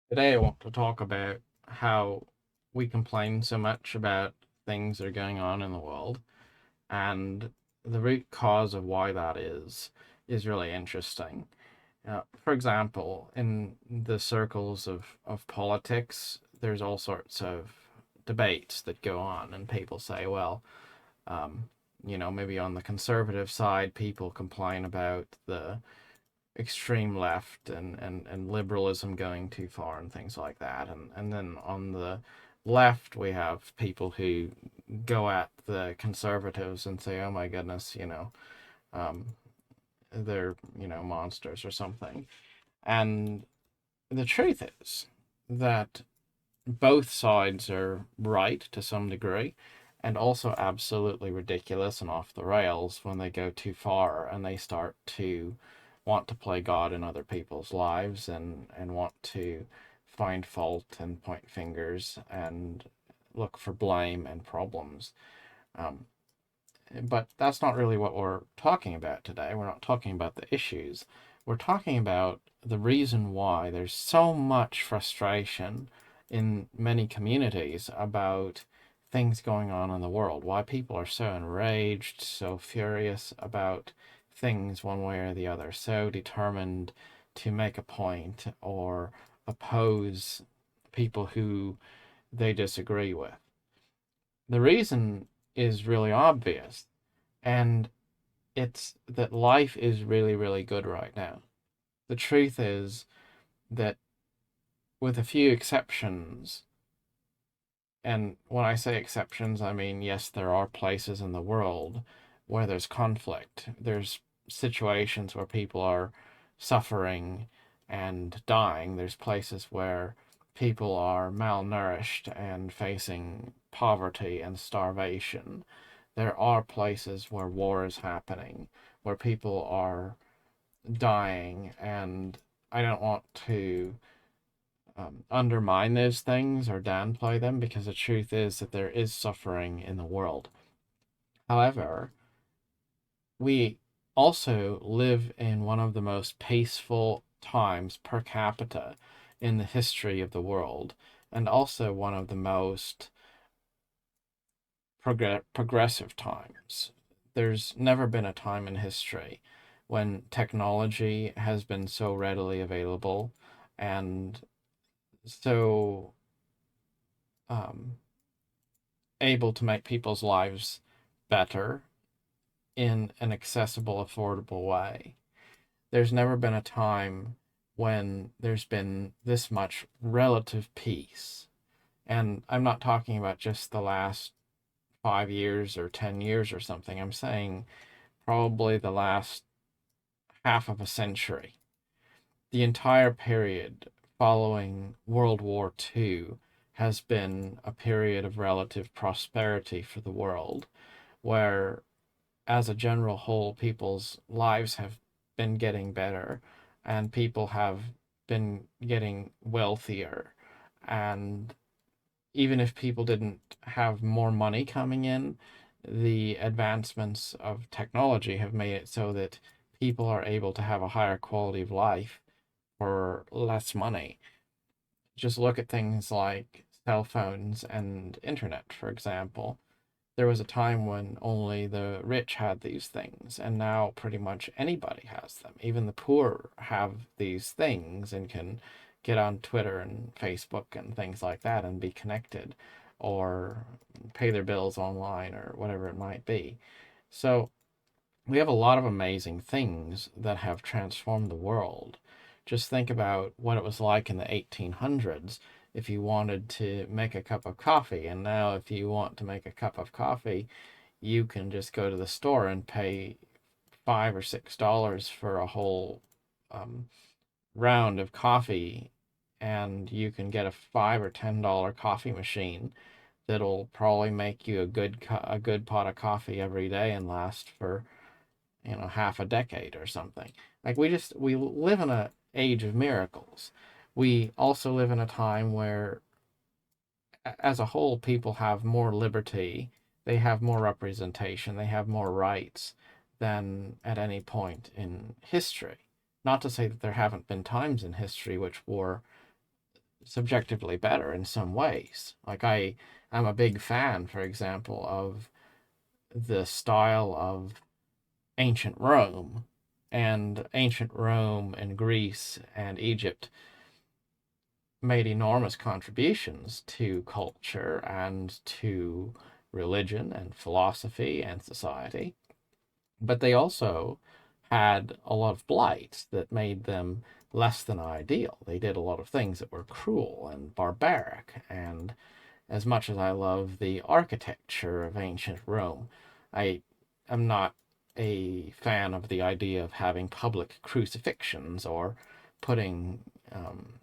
Today, I want to talk about how we complain so much about things that are going on in the world, and the root cause of why that is really interesting. For example, in the circles of politics, there's all sorts of debates that go on, and people say, well, um, maybe on the conservative side, people complain about the extreme left and liberalism going too far and things like that. And then on the left, we have people who go at the conservatives and say, oh my goodness, um, they're, monsters or something. And the truth is that both sides are right to some degree and also absolutely ridiculous and off the rails when they go too far and they start to want to play God in other people's lives and want to find fault and point fingers and look for blame and problems. Um, but that's not really what we're talking about today. We're not talking about the issues. We're talking about the reason why there's so much frustration in many communities about things going on in the world, why people are so enraged, so furious about things one way or the other, so determined to make a point or oppose people who they disagree with. The reason is really obvious, and it's that life is really, really good right now. The truth is that, with a few exceptions, and when I say exceptions, I mean, yes, there are places in the world where there's conflict. There's situations where people are suffering and dying. There's places where people are malnourished and facing poverty and starvation. There are places where war is happening, where people are dying, and I don't want to undermine those things or downplay them because the truth is that there is suffering in the world. However, we also live in one of the most peaceful times per capita in the history of the world, and also one of the most progressive times. There's never been a time in history when technology has been so readily available and so um, able to make people's lives better in an accessible, affordable way. There's never been a time when there's been this much relative peace. And I'm not talking about just the last 5 years or 10 years or something. I'm saying probably the last half of a century. The entire period following World War II has been a period of relative prosperity for the world, where, as a general whole, people's lives have been getting better and people have been getting wealthier. And even if people didn't have more money coming in, the advancements of technology have made it so that people are able to have a higher quality of life for less money. Just look at things like cell phones and internet, for example. There was a time when only the rich had these things, and now pretty much anybody has them. Even the poor have these things and can get on Twitter and Facebook and things like that and be connected or pay their bills online or whatever it might be. So we have a lot of amazing things that have transformed the world. Just think about what it was like in the 1800s if you wanted to make a cup of coffee. And now, if you want to make a cup of coffee, you can just go to the store and pay $5 or $6 for a whole um, round of coffee. And you can get a $5 or $10 coffee machine that'll probably make you a good pot of coffee every day and last for half a decade or something. Like we live in a age of miracles. We also live in a time where, as a whole, people have more liberty, they have more representation, they have more rights than at any point in history. Not to say that there haven't been times in history which were subjectively better in some ways. Like I'm a big fan, for example, of the style of ancient Rome. And ancient Rome and Greece and Egypt made enormous contributions to culture and to religion and philosophy and society. But they also had a lot of blight that made them less than ideal. They did a lot of things that were cruel and barbaric. And as much as I love the architecture of ancient Rome, I am not a fan of the idea of having public crucifixions or putting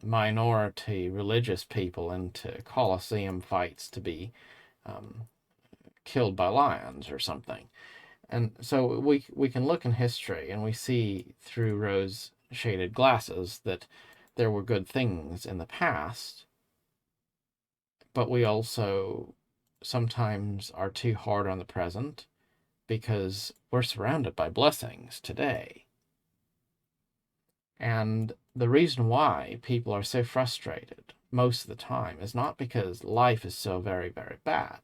minority religious people into Colosseum fights to be um, killed by lions or something. And so we can look in history and we see through rose shaded glasses that there were good things in the past, but we also sometimes are too hard on the present because we're surrounded by blessings today. And the reason why people are so frustrated most of the time is not because life is so very, very bad.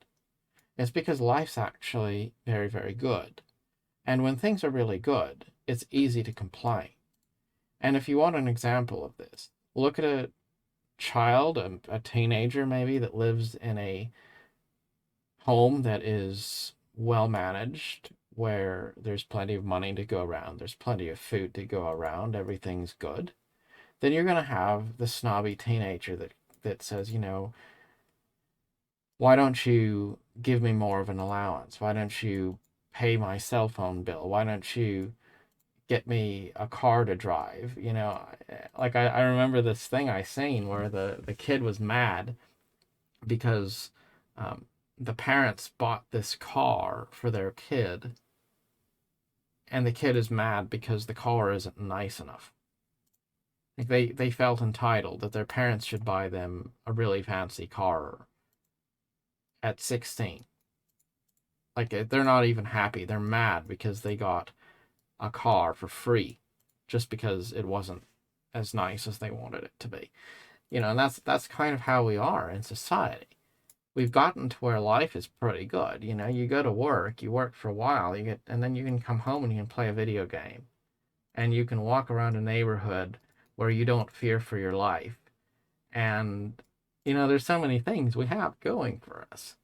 It's because life's actually very, very good. And when things are really good, it's easy to complain. And if you want an example of this, look at a child, a teenager maybe, that lives in a home that is well managed, where there's plenty of money to go around, there's plenty of food to go around, everything's good, then you're going to have the snobby teenager that says, why don't you give me more of an allowance? Why don't you pay my cell phone bill? Why don't you get me a car to drive? Like I remember this thing I seen where the kid was mad because um, the parents bought this car for their kid, and the kid is mad because the car isn't nice enough. Like they felt entitled that their parents should buy them a really fancy car at 16. Like they're not even happy. They're mad because they got a car for free just because it wasn't as nice as they wanted it to be. And that's kind of how we are in society. We've gotten to where life is pretty good. You go to work, you work for a while, and then you can come home and you can play a video game. And you can walk around a neighborhood where you don't fear for your life. And there's so many things we have going for us.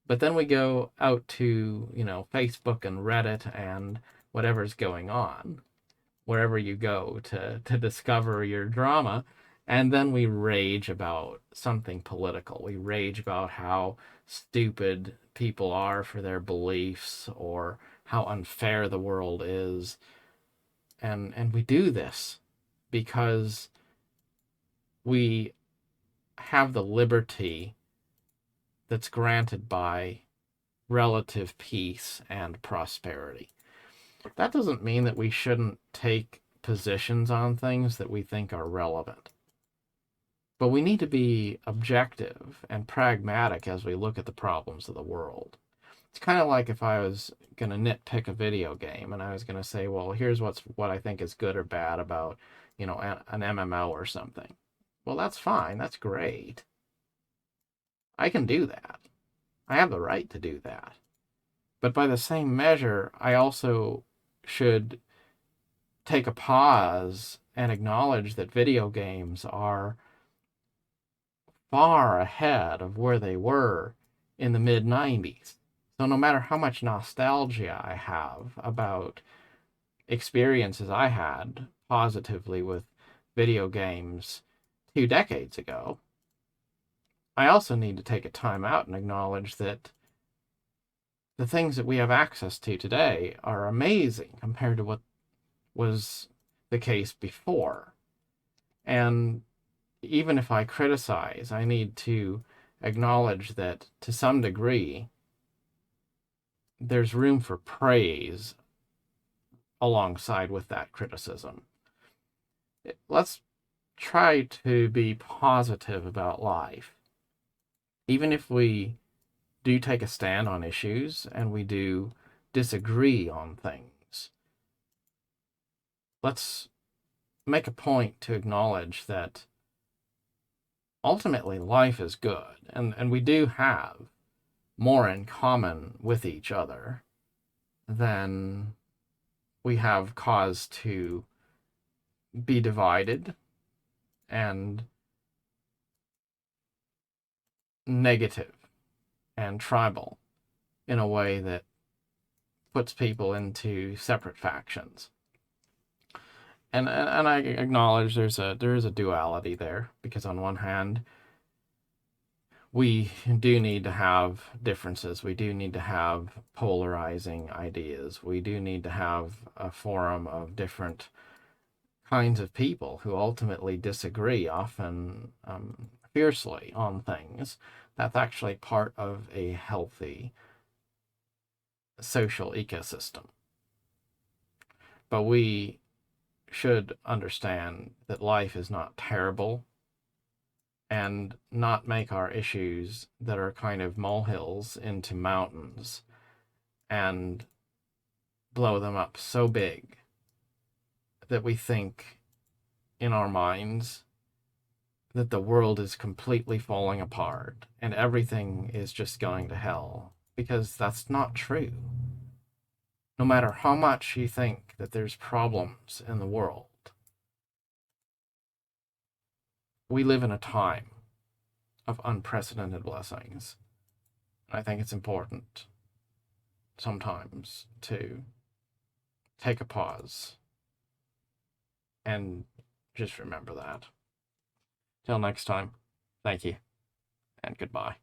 But then we go out to, Facebook and Reddit and whatever's going on, wherever you go to discover your drama. And then we rage about something political. We rage about how stupid people are for their beliefs or how unfair the world is. And we do this because we have the liberty that's granted by relative peace and prosperity. That doesn't mean that we shouldn't take positions on things that we think are relevant. But we need to be objective and pragmatic as we look at the problems of the world. It's kind of like if I was going to nitpick a video game and I was going to say, well, here's what I think is good or bad about, an MMO or something. Well, that's fine. That's great. I can do that. I have the right to do that. But by the same measure, I also should take a pause and acknowledge that video games are far ahead of where they were in the mid 90s. So no matter how much nostalgia I have about experiences I had positively with video games 2 decades ago, I also need to take a time out and acknowledge that the things that we have access to today are amazing compared to what was the case before. And even if I criticize, I need to acknowledge that to some degree, there's room for praise alongside with that criticism. Let's try to be positive about life. Even if we do take a stand on issues and we do disagree on things, let's make a point to acknowledge that ultimately life is good, and we do have more in common with each other than we have cause to be divided and negative and tribal in a way that puts people into separate factions. And I acknowledge there is a duality there, because on one hand we do need to have differences. We do need to have polarizing ideas. We do need to have a forum of different kinds of people who ultimately disagree, often fiercely, on things. That's actually part of a healthy social ecosystem. But we should understand that life is not terrible, and not make our issues that are kind of molehills into mountains and blow them up so big that we think in our minds that the world is completely falling apart and everything is just going to hell, because that's not true. No matter how much you think that there's problems in the world, we live in a time of unprecedented blessings. I think it's important sometimes to take a pause and just remember that. Till next time, thank you and goodbye.